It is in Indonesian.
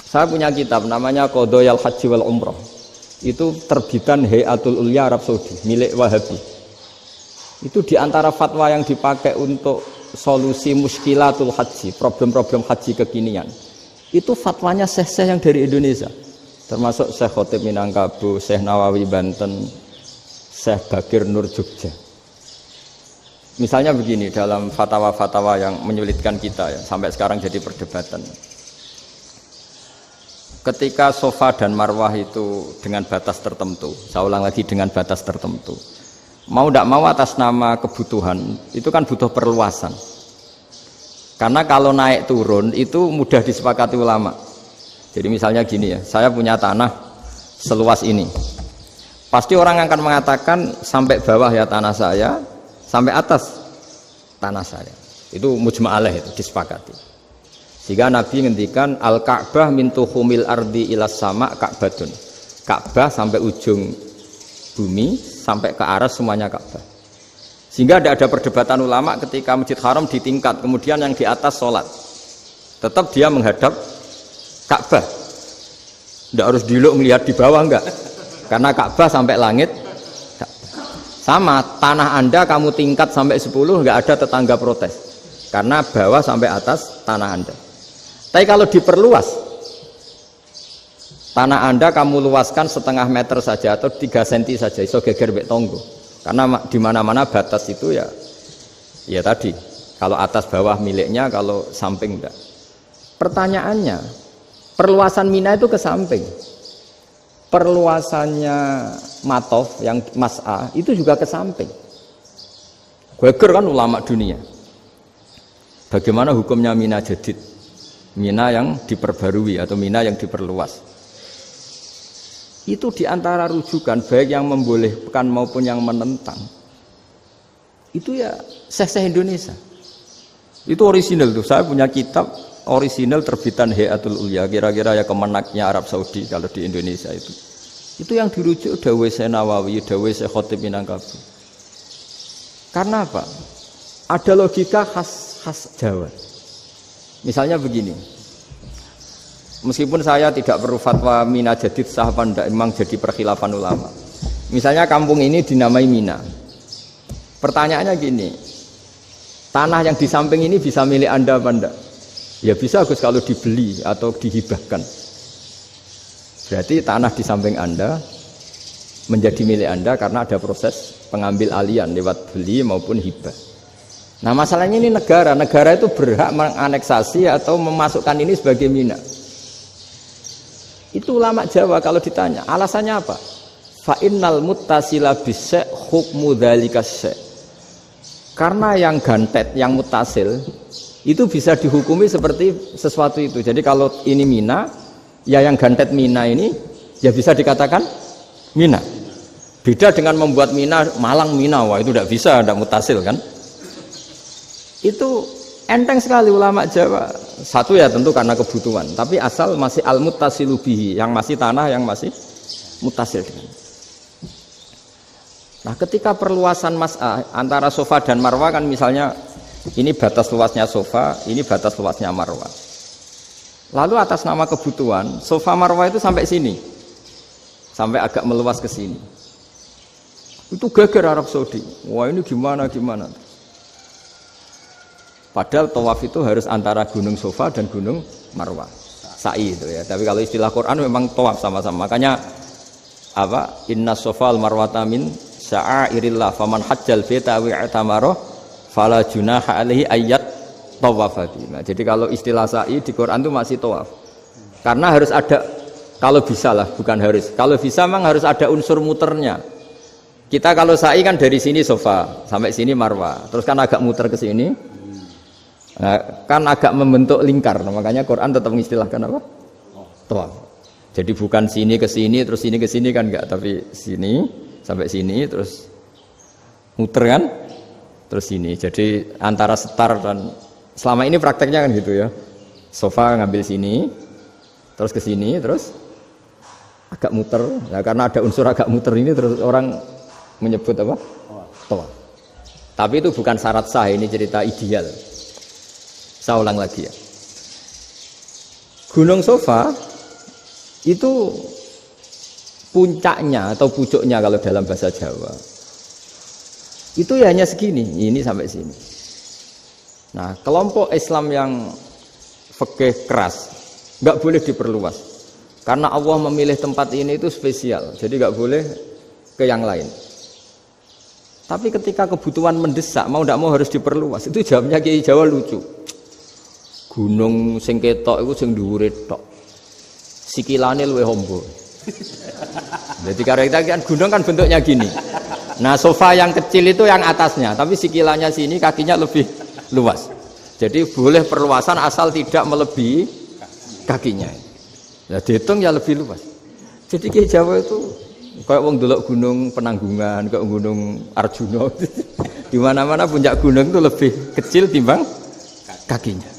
Saya punya kitab namanya Qadhayal Haji wal Umrah. Itu terbitan Hayatul Ulya Arab Saudi, milik Wahabi. Itu diantara fatwa yang dipakai untuk solusi muskilatul haji, problem-problem haji kekinian. Itu fatwanya syekh-syekh yang dari Indonesia. Termasuk Syekh Khotib Minangkabau, Syekh Nawawi Banten, Syekh Bakir Nur Jogja. Misalnya begini, dalam fatwa-fatwa yang menyulitkan kita ya, sampai sekarang jadi perdebatan. Ketika Safa dan Marwah itu dengan batas tertentu, saya ulang lagi dengan batas tertentu. Mau tidak mau atas nama kebutuhan, itu kan butuh perluasan. Karena kalau naik turun itu mudah disepakati ulama. Jadi misalnya gini ya, saya punya tanah seluas ini. Pasti orang akan mengatakan sampai bawah ya tanah saya, sampai atas tanah saya. Itu mujma' alaih, itu disepakati. Sehingga Nabi ngendikan al-Ka'bah min tuhumil ardi ilas sama Ka'batun. Ka'bah sampai ujung bumi, sampai ke aras semuanya Ka'bah. Sehingga tidak ada perdebatan ulama ketika Masjid Haram ditingkat, kemudian yang di atas sholat. Tetap dia menghadap Ka'bah. Tidak harus diluk melihat di bawah, enggak. Karena Ka'bah sampai langit. Sama, tanah Anda kamu tingkat sampai 10, enggak ada tetangga protes. Karena bawah sampai atas tanah Anda. Tapi kalau diperluas, tanah Anda kamu luaskan setengah meter saja atau 3 cm saja, iso geger mbek tonggo. Karena di mana-mana batas itu ya tadi. Kalau atas bawah miliknya, kalau samping enggak. Pertanyaannya, perluasan Mina itu ke samping. Perluasannya Matof yang Mas'ah itu juga ke samping. Geger kan ulama dunia. Bagaimana hukumnya Mina Jadid? Mina yang diperbarui atau Mina yang diperluas. Itu diantara rujukan baik yang membolehkan maupun yang menentang. Itu ya syekh-syekh Indonesia. Itu orisinal tuh. Saya punya kitab orisinal terbitan Hayatul Ulya, kira-kira ya kemenaknya Arab Saudi kalau di Indonesia itu. Itu yang dirujuk dawuh Syekh Nawawi, dawuh Syekh Khotib Minangkabau. Karena apa? Ada logika khas Jawa. Misalnya begini, meskipun saya tidak perlu fatwa Mina Jadid sah apa enggak, memang jadi perkhilafan ulama. Misalnya kampung ini dinamai Mina. Pertanyaannya gini, tanah yang di samping ini bisa milik Anda apa enggak? Ya bisa Gus kalau dibeli atau dihibahkan. Berarti tanah di samping Anda menjadi milik Anda karena ada proses pengambil alian lewat beli maupun hibah. Nah masalahnya ini negara itu berhak menganeksasi atau memasukkan ini sebagai Mina. Itu ulama Jawa kalau ditanya, alasannya apa? Fa innal muttasila bisyai' hukmu dzalika syai'. Karena yang gantet, yang mutasil itu bisa dihukumi seperti sesuatu itu. Jadi kalau ini Mina, ya yang gantet Mina ini ya bisa dikatakan Mina. Beda dengan membuat Mina Malang Mina, wah itu tidak bisa, tidak mutasil kan? Itu enteng sekali ulama Jawa. Satu ya tentu karena kebutuhan, tapi asal masih al-muttasilu bihi, yang masih tanah yang masih mutasil dengan. Nah, ketika perluasan Mas'ah antara Safa dan Marwah kan misalnya ini batas luasnya Safa, ini batas luasnya Marwah. Lalu atas nama kebutuhan, Safa Marwah itu sampai sini. Sampai agak meluas ke sini. Itu geger Arab Saudi. Wah, ini gimana? Padahal tawaf itu harus antara Gunung Safa dan Gunung Marwah. Sa'i itu ya. Tapi kalau istilah Quran memang tawaf sama-sama. Makanya apa? Inna Safa wal Marwata min sya'airillah faman hajjal baita wa i'tamara fala junaha alaihi ayyat tawafa bima. Jadi kalau istilah sa'i di Quran itu masih tawaf. Karena harus ada, kalau bisa lah, bukan harus. Kalau bisa memang harus ada unsur muternya. Kita kalau sa'i kan dari sini Safa sampai sini Marwah. Terus kan agak muter ke sini. Nah, kan agak membentuk lingkar, makanya Quran tetap mengistilahkan apa? Tawaf. Jadi bukan sini ke sini terus sini ke sini kan enggak, tapi sini sampai sini terus muter kan? Terus sini. Jadi antara setar dan selama ini prakteknya kan gitu ya. Safa ngambil sini, terus ke sini, terus agak muter. Nah, karena ada unsur agak muter ini terus orang menyebut apa? Tawaf. Tapi itu bukan syarat sah, ini cerita ideal. Saya ulang lagi ya. Gunung Safa itu puncaknya atau pucuknya kalau dalam bahasa Jawa itu ya hanya segini, ini sampai sini. Nah, kelompok Islam yang fikih keras nggak boleh diperluas karena Allah memilih tempat ini itu spesial, jadi nggak boleh ke yang lain. Tapi ketika kebutuhan mendesak mau tidak mau harus diperluas, itu jawabnya Kiai Jawa lucu. Gunung sing ketok iku sing dhuwure tok, sikilane luwih hombo. Jadi karena kita kan gunung kan bentuknya gini. Nah sofa yang kecil itu yang atasnya, tapi sikilannya sini kakinya lebih luas. Jadi boleh perluasan asal tidak melebihi kakinya. Nah dihitung ya lebih luas. Jadi Kiai Jawa itu kayak wong delok gunung Penanggungan, kayak gunung Arjuna. Di mana-mana puncak gunung itu lebih kecil timbang kakinya.